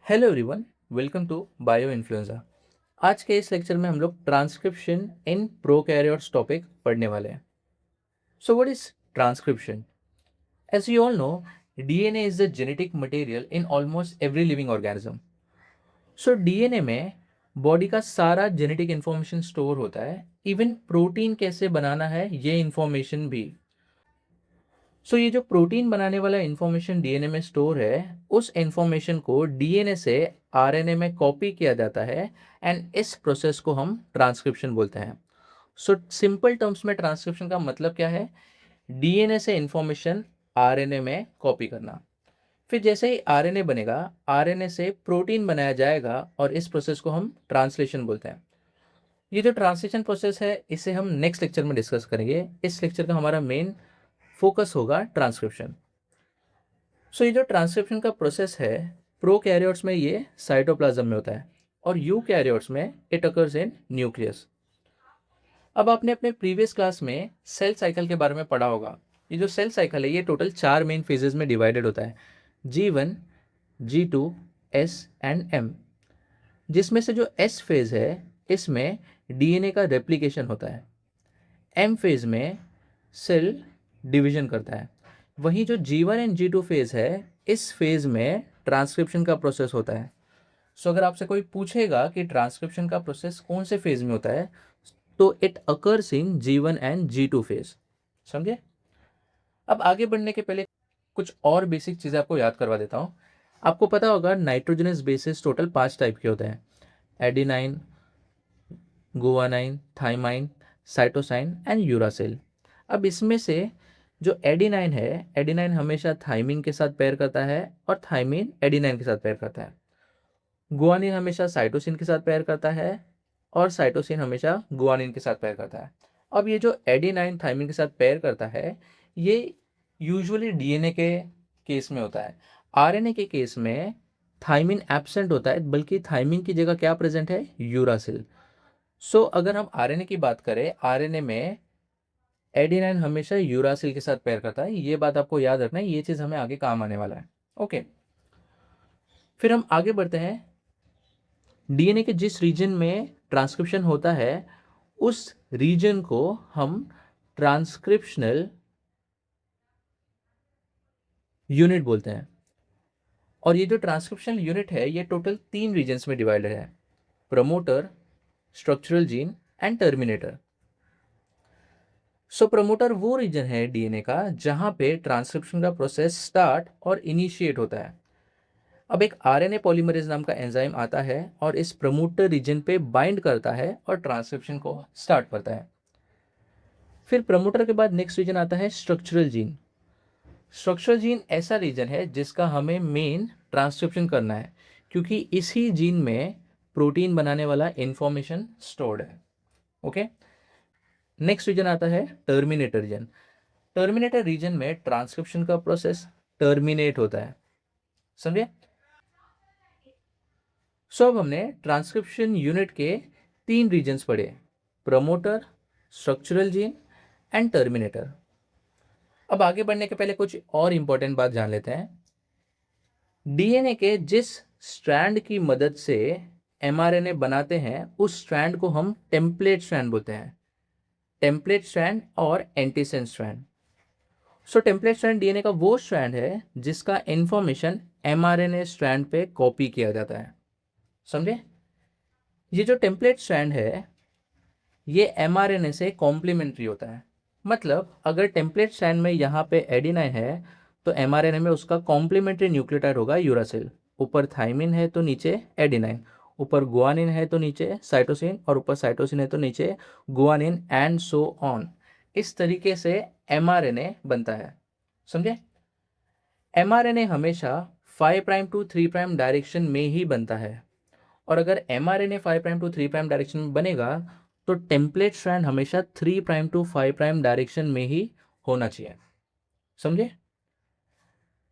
Hello everyone, welcome to bio influenza. आज के इस लेक्चर में हम लोग ट्रांसक्रिप्शन इन प्रोकैरियोट्स टॉपिक पढ़ने वाले हैं। So what is transcription? As you all know, DNA is the genetic material in almost every living organism. So DNA में बॉडी का सारा जेनेटिक इंफॉर्मेशन स्टोर होता है, इवन प्रोटीन कैसे बनाना है ये इंफॉर्मेशन भी। सो ये जो प्रोटीन बनाने वाला इंफॉर्मेशन डीएनए में स्टोर है, उस इंफॉर्मेशन को डीएनए से आरएनए में कॉपी किया जाता है एंड इस प्रोसेस को हम ट्रांसक्रिप्शन बोलते हैं। सो सिंपल टर्म्स में ट्रांसक्रिप्शन का मतलब क्या है? डीएनए से इंफॉर्मेशन आरएनए में कॉपी करना। फिर जैसे ही आरएनए बनेगा, आरएनए से प्रोटीन बनाया जाएगा और इस प्रोसेस को हम ट्रांसलेशन बोलते हैं। ये जो ट्रांसलेशन प्रोसेस है, इसे हम नेक्स्ट लेक्चर में डिस्कस करेंगे। इस लेक्चर का हमारा मेन फोकस होगा ट्रांसक्रिप्शन। सो ये जो ट्रांसक्रिप्शन का प्रोसेस है, प्रोकैरियोट्स में ये साइटोप्लाज्म में होता है और यूकैरियोट्स में इट अकर्स इन न्यूक्लियस। अब आपने अपने प्रीवियस क्लास में सेल साइकिल के बारे में पढ़ा होगा। ये जो सेल साइकिल है, ये टोटल 4 मेन फेजेस में डिवाइडेड होता है, G1, G2, S and M। जिसमें से जो S फेज है, इसमें डीएनए का रेप्लिकेशन होता है। M फेज में सेल डिवीजन करता है। वहीं जो G1 एंड G2 फेज है, इस फेज में ट्रांसक्रिप्शन का प्रोसेस होता है। सो अगर आपसे कोई पूछेगा कि ट्रांसक्रिप्शन का प्रोसेस कौन से फेज में होता है, तो it occurs in G1 and G2 phase. समझे? अब आगे बढ़ने के पहले कुछ और बेसिक चीज़ें आपको याद करवा देता हूँ। आपको पता होगा नाइट्रोजनस बेसिस टोटल 5 टाइप के होते हैं: adenine, guanine, thymine, cytosine and uracil. अब इसमें से जो एडिनाइन है, एडिनाइन हमेशा थाइमिन के साथ पेयर करता है और थाइमिन एडिनाइन के साथ पेयर करता है। गुआनिन हमेशा साइटोसिन के साथ पेयर करता है और साइटोसिन हमेशा गुआनिन के साथ पेयर करता है। अब ये जो एडिनाइन थाइमिन के साथ पेयर करता है, ये यूजुअली डीएनए के केस में होता है। आरएनए के केस में थाइमिन एब्सेंट होता है, बल्कि थाइमिन की जगह क्या प्रेजेंट है? यूरासिल। सो अगर हम आरएनए की बात करें, आरएनए में एडेनाइन हमेशा यूरासिल के साथ पेयर करता है। ये बात आपको याद रखना है, ये चीज़ हमें आगे काम आने वाला है। ओके, फिर हम आगे बढ़ते हैं। डीएनए के जिस रीजन में ट्रांसक्रिप्शन होता है, उस रीजन को हम ट्रांसक्रिप्शनल यूनिट बोलते हैं। और ये जो ट्रांसक्रिप्शनल यूनिट है, ये टोटल 3 रीजन्स में डिवाइडेड है: promoter, structural gene and terminator. So promoter वो रीजन है डीएनए का जहां पे ट्रांसक्रिप्शन का प्रोसेस स्टार्ट और इनिशिएट होता है। अब एक आरएनए पॉलीमरेज नाम का एंजाइम आता है और इस प्रमोटर रीजन पे बाइंड करता है और ट्रांसक्रिप्शन को स्टार्ट करता है। फिर प्रमोटर के बाद नेक्स्ट रीजन आता है स्ट्रक्चरल जीन। स्ट्रक्चरल जीन ऐसा रीजन है जिसका हमें मेन ट्रांसक्रिप्शन करना है, क्योंकि इसी जीन में प्रोटीन बनाने वाला इंफॉर्मेशन स्टोर्ड है। ओके, नेक्स्ट रीजन आता है टर्मिनेटर रीजन। टर्मिनेटर रीजन में ट्रांसक्रिप्शन का प्रोसेस टर्मिनेट होता है। समझे? सो अब हमने ट्रांसक्रिप्शन यूनिट के 3 रीजन्स पढ़े: promoter, structural gene and terminator. अब आगे बढ़ने के पहले कुछ और इंपॉर्टेंट बात जान लेते हैं। डीएनए के जिस स्ट्रैंड की मदद से एमआरएनए बनाते हैं, उस स्ट्रैंड को हम टेम्पलेट स्ट्रैंड बोलते हैं। टेम्पलेट स्ट्रैंड और एंटीसेंस स्ट्रैंड। सो टेम्पलेट स्ट्रैंड डीएनए का वो स्ट्रैंड है जिसका इंफॉर्मेशन एमआरएनए स्ट्रैंड पे कॉपी किया जाता है। समझे? ये जो टेम्पलेट स्ट्रैंड है, ये एमआरएनए से कॉम्प्लीमेंट्री होता है। मतलब अगर टेम्पलेट स्ट्रैंड में यहाँ पे एडिनाइन है, तो एमआरएनए में उसका कॉम्प्लीमेंट्री न्यूक्लियोटाइड होगा यूरासिल। ऊपर थाइमिन है तो नीचे एडिनाइन, ऊपर गुआनिन है तो नीचे साइटोसिन, और ऊपर साइटोसिन है तो नीचे गुआनिन एंड सो ऑन। इस तरीके से एमआरएनए बनता है। समझे? एमआरएनए हमेशा 5 प्राइम टू 3 प्राइम डायरेक्शन में ही बनता है, और अगर mRNA 5 prime to 3 prime direction में बनेगा, तो टेम्पलेट स्ट्रैंड हमेशा 3 प्राइम टू 5 प्राइम डायरेक्शन में ही होना चाहिए। समझे?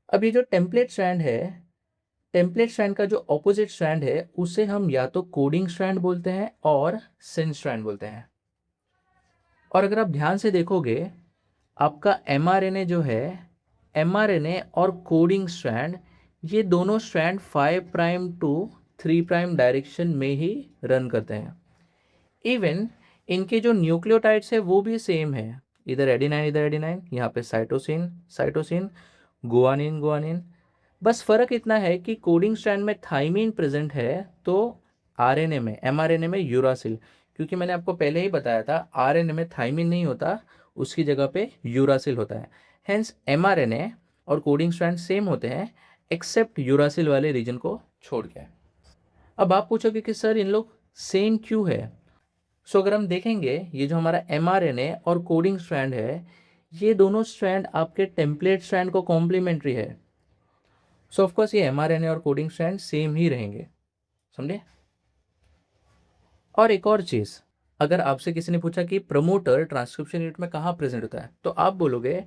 अब ये जो टेम्पलेट स्ट्रैंड है, टेम्पलेट स्ट्रैंड का जो ऑपोजिट स्ट्रैंड है, उसे हम या तो कोडिंग स्ट्रैंड बोलते हैं और सेंस स्ट्रैंड बोलते हैं। और अगर आप ध्यान से देखोगे, आपका एमआरएनए जो है, एमआरएनए और कोडिंग स्ट्रैंड, ये दोनों strand 5 prime to 3 prime direction में ही रन करते हैं। इवन इनके जो न्यूक्लियोटाइड्स है वो भी सेम है, इधर एडिनाइन इधर एडिनाइन, यहाँ पे साइटोसिन साइटोसिन, गुआनिन गुआनिन। बस फ़र्क इतना है कि कोडिंग स्ट्रैंड में थाइमिन प्रेजेंट है तो आरएनए में एमआरएनए में यूरासिल, क्योंकि मैंने आपको पहले ही बताया था आरएनए में थाइमिन नहीं होता, उसकी जगह पे यूरासिल होता है। हेंस एमआरएनए और कोडिंग स्ट्रैंड सेम होते हैं एक्सेप्ट यूरासिल वाले रीजन को छोड़ के। अब आप पूछोगे कि सर इन लोग सेम क्यों है। सो अगर हम देखेंगे ये जो हमारा एमआरएनए और कोडिंग स्ट्रैंड है, ये दोनों स्ट्रैंड आपके टेम्पलेट स्ट्रैंड को कॉम्प्लीमेंट्री है। सो ऑफकोर्स ये एमआरएनए और कोडिंग स्ट्रैंड सेम ही रहेंगे, समझे। और एक और चीज़, अगर आपसे किसी ने पूछा कि प्रमोटर ट्रांसक्रिप्शन यूनिट में कहाँ प्रेजेंट होता है, तो आप बोलोगे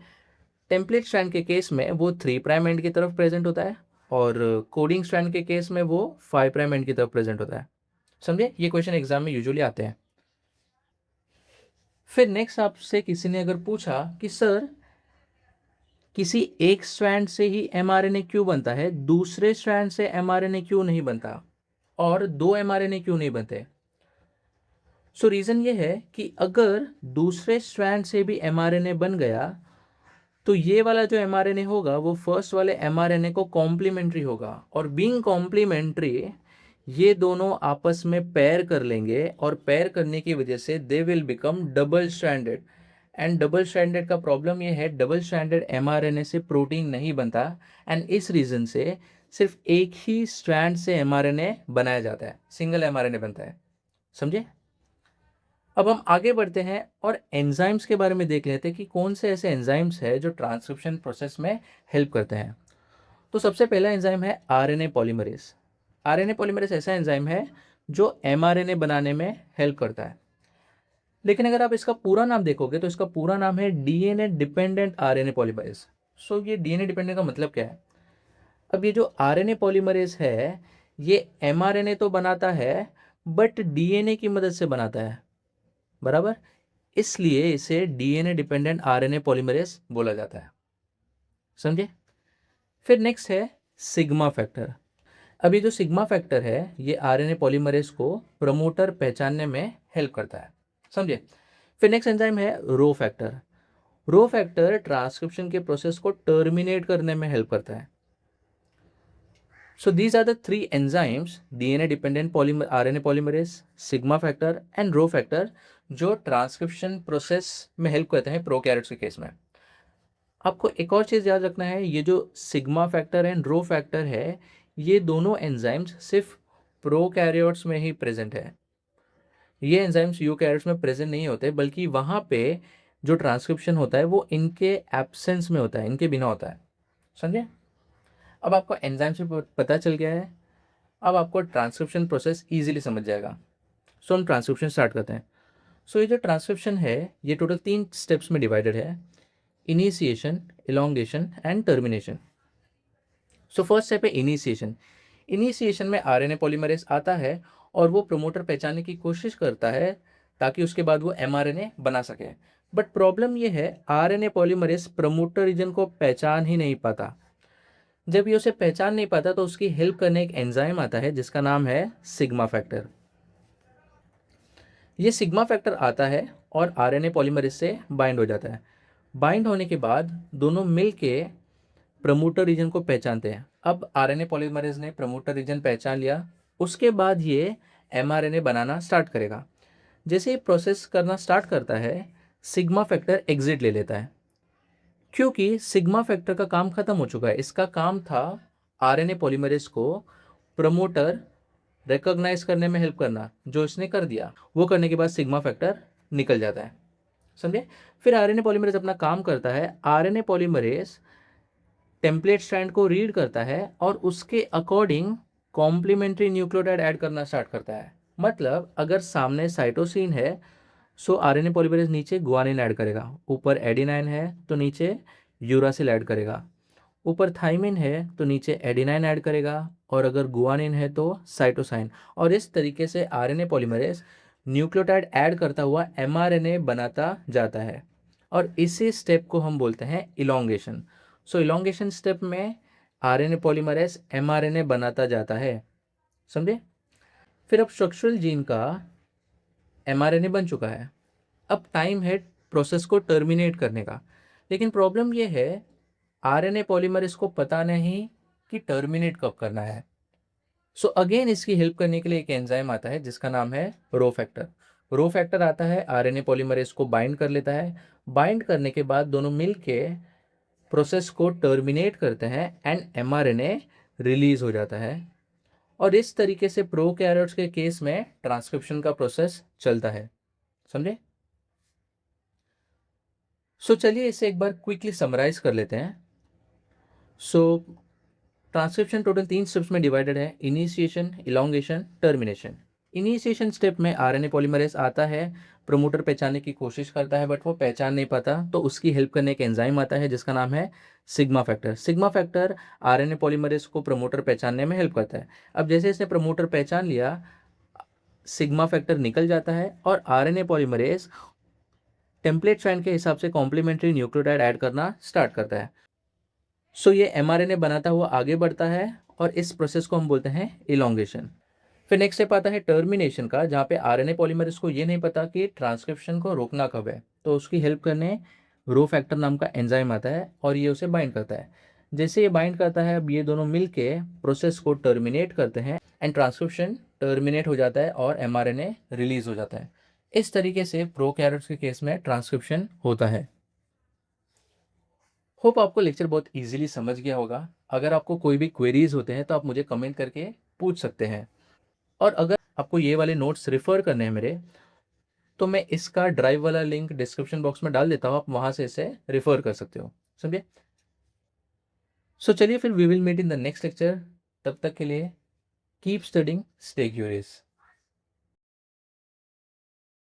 टेम्पलेट स्ट्रैंड के केस में वो 3 प्राइम एंड की तरफ प्रेजेंट होता है और कोडिंग स्ट्रैंड के केस में वो 5 प्राइम एंड की तरफ प्रेजेंट होता है। समझे, ये क्वेश्चन एग्जाम में यूजुअली आते हैं। फिर नेक्स्ट आपसे किसी ने अगर पूछा कि सर किसी एक स्ट्रैंड से ही एमआरएनए क्यों बनता है, दूसरे स्ट्रैंड से एमआरएनए क्यों नहीं बनता, और दो एमआरएनए क्यों नहीं बनते। सो रीज़न ये है कि अगर दूसरे स्ट्रैंड से भी एमआरएनए बन गया तो ये वाला जो एमआरएनए होगा वो फर्स्ट वाले एमआरएनए को कॉम्प्लीमेंट्री होगा, और बीइंग कॉम्प्लीमेंट्री ये दोनों आपस में पेयर कर लेंगे और पेयर करने की वजह से they will become double stranded. And double stranded का प्रॉब्लम ये है, डबल स्ट्रैंडेड एमआरएनए से प्रोटीन नहीं बनता, एंड इस रीज़न से सिर्फ एक ही स्ट्रैंड से एमआरएनए बनाया जाता है, सिंगल एमआरएनए बनता है, समझे। अब हम आगे बढ़ते हैं और एंजाइम्स के बारे में देख लेते हैं कि कौन से ऐसे एंजाइम्स है जो ट्रांसक्रिप्शन प्रोसेस में हेल्प करते हैं। तो सबसे पहला एंजाइम है आरएनए पॉलीमरेज। आरएनए पॉलीमरेज ऐसा एंजाइम है जो एमआरएनए बनाने में हेल्प करता है। लेकिन अगर आप इसका पूरा नाम देखोगे तो इसका पूरा नाम है डीएनए डिपेंडेंट आरएनए पॉलीमरेज। सो ये डीएनए डिपेंडेंट का मतलब क्या है। अब ये जो आरएनए पॉलीमरेज है ये एमआरएनए तो बनाता है बट डीएनए की मदद से बनाता है, बराबर, इसलिए इसे डीएनए डिपेंडेंट आरएनए पॉलीमरेज बोला जाता है, समझे। फिर नेक्स्ट है सिग्मा फैक्टर। अब ये जो सिग्मा फैक्टर है ये आरएनए पॉलीमरेज को प्रमोटर पहचानने में हेल्प करता है, समझे। फिर नेक्स्ट एंजाइम है rho factor. Rho factor transcription के प्रोसेस को टर्मिनेट करने में हेल्प करता है। So these are the three enzymes, DNA dependent polymer RNA polymerase, sigma factor and rho factor, जो ट्रांसक्रिप्शन प्रोसेस में हेल्प करते हैं प्रोकैरियोट्स के केस में। आपको एक और चीज़ याद रखना है, ये जो sigma factor and rho factor है ये दोनों एंजाइम्स सिर्फ प्रोकैरियोट्स में ही प्रेजेंट है। ये एंजाइम्स यूकैरियोट्स में प्रेजेंट नहीं होते, बल्कि वहाँ पे जो ट्रांसक्रिप्शन होता है वो इनके एब्सेंस में होता है, इनके बिना होता है, समझे। अब आपको एंजाइम से पता चल गया है, अब आपको ट्रांसक्रिप्शन प्रोसेस इजीली समझ जाएगा। सो हम ट्रांसक्रिप्शन स्टार्ट करते हैं। सो ये जो ट्रांसक्रिप्शन है ये टोटल 3 स्टेप्स में डिवाइडेड है, initiation, elongation and termination. So first step है इनिशिएशन। इनिशिएशन में आरएनए पॉलीमरेज आता है और वो प्रमोटर पहचानने की कोशिश करता है ताकि उसके बाद वो एमआरएनए बना सके। बट प्रॉब्लम ये है आरएनए पॉलीमरेज प्रमोटर रीजन को पहचान ही नहीं पाता। जब ये उसे पहचान नहीं पाता तो उसकी हेल्प करने एक एंजाइम आता है जिसका नाम है सिग्मा फैक्टर। ये सिग्मा फैक्टर आता है और आरएनए पॉलीमरेज से बाइंड हो जाता है। बाइंड होने के बाद दोनों मिल के प्रमोटर रीजन को पहचानते हैं। अब आरएनए पॉलीमरेज ने प्रमोटर रीजन पहचान लिया, उसके बाद ये एमआरएनए बनाना स्टार्ट करेगा। जैसे ये प्रोसेस करना स्टार्ट करता है सिग्मा फैक्टर एग्जिट ले लेता है, क्योंकि सिग्मा फैक्टर का काम खत्म हो चुका है। इसका काम था आरएनए पॉलीमरेज को प्रमोटर रिकॉग्नाइज करने में हेल्प करना, जो इसने कर दिया। वो करने के बाद सिग्मा फैक्टर निकल जाता है, समझे। फिर आरएनए पॉलीमरेज अपना काम करता है। आरएनए पॉलीमरेज टेम्पलेट स्ट्रैंड को रीड करता है और उसके अकॉर्डिंग कॉम्प्लीमेंट्री न्यूक्लियोटाइड ऐड करना स्टार्ट करता है। मतलब अगर सामने साइटोसिन है सो आरएनए पॉलीमरेज नीचे गुआनिन ऐड करेगा, ऊपर एडिनाइन है तो नीचे यूरासिल ऐड करेगा, ऊपर थाइमिन है तो नीचे एडिनाइन ऐड करेगा, और अगर गुआनिन है तो साइटोसाइन। और इस तरीके से आरएनए पॉलीमरेज न्यूक्लियोटाइड ऐड करता हुआ एमआरएनए बनाता जाता है, और इसी स्टेप को हम बोलते हैं इलोंगेशन। सो इलोंगेशन स्टेप में आरएनए पॉलीमरेज एमआरएनए बनाता जाता है, समझे। फिर अब स्ट्रक्चरल जीन का एमआरएनए बन चुका है, अब टाइम है प्रोसेस को टर्मिनेट करने का। लेकिन प्रॉब्लम ये है आरएनए पॉलीमरेज को पता नहीं कि टर्मिनेट कब करना है। सो अगेन इसकी हेल्प करने के लिए एक एंजाइम आता है जिसका नाम है रो फैक्टर। रो फैक्टर आता है, आरएनए पॉलीमरेज को बाइंड कर लेता है, बाइंड करने के बाद दोनों मिलके प्रोसेस को टर्मिनेट करते हैं एंड एमआरएनए रिलीज हो जाता है। और इस तरीके से प्रोकैरियोट्स के केस में ट्रांसक्रिप्शन का प्रोसेस चलता है, समझे। सो चलिए इसे एक बार क्विकली समराइज कर लेते हैं। सो ट्रांसक्रिप्शन टोटल 3 स्टेप्स में डिवाइडेड है, initiation, elongation, termination. Initiation step में आरएनए पॉलीमरेज आता है, प्रोमोटर पहचानने की कोशिश करता है बट वो पहचान नहीं पाता, तो उसकी हेल्प करने एक एंजाइम आता है जिसका नाम है sigma factor. Sigma factor RNA polymerase को प्रमोटर पहचानने में हेल्प करता है। अब जैसे इसने प्रमोटर पहचान लिया, सिग्मा फैक्टर निकल जाता है और आरएनए पॉलीमरेज टेम्पलेट स्ट्रैंड के हिसाब से कॉम्प्लीमेंट्री न्यूक्लियोटाइड ऐड करना स्टार्ट करता है। सो ये एमआरएनए बनाता हुआ आगे बढ़ता है और इस प्रोसेस को हम बोलते हैं इलॉन्गेशन। फिर नेक्स्ट स्टेप आता है टर्मिनेशन का, जहाँ पे आरएनए पॉलीमरेज को ये नहीं पता कि ट्रांसक्रिप्शन को रोकना कब है, तो उसकी हेल्प करने रो फैक्टर नाम का एंजाइम आता है और ये उसे बाइंड करता है। जैसे ये बाइंड करता है, अब ये दोनों मिलके प्रोसेस को टर्मिनेट करते हैं एंड ट्रांसक्रिप्शन टर्मिनेट हो जाता है और एमआरएनए रिलीज हो जाता है। इस तरीके से प्रोकैरियोट्स के केस में ट्रांसक्रिप्शन होता है। होप आपको लेक्चर बहुत इजीली समझ गया होगा। अगर आपको कोई भी क्वेरीज होते हैं तो आप मुझे कमेंट करके पूछ सकते हैं। और अगर आपको ये वाले नोट्स रेफर करने हैं मेरे, तो मैं इसका ड्राइव वाला लिंक डिस्क्रिप्शन बॉक्स में डाल देता हूँ, आप वहाँ से इसे रेफर कर सकते हो, समझे। सो चलिए फिर we will meet in the next lecture. तब तक के लिए कीप स्टडिंग, स्टे क्यूरियस।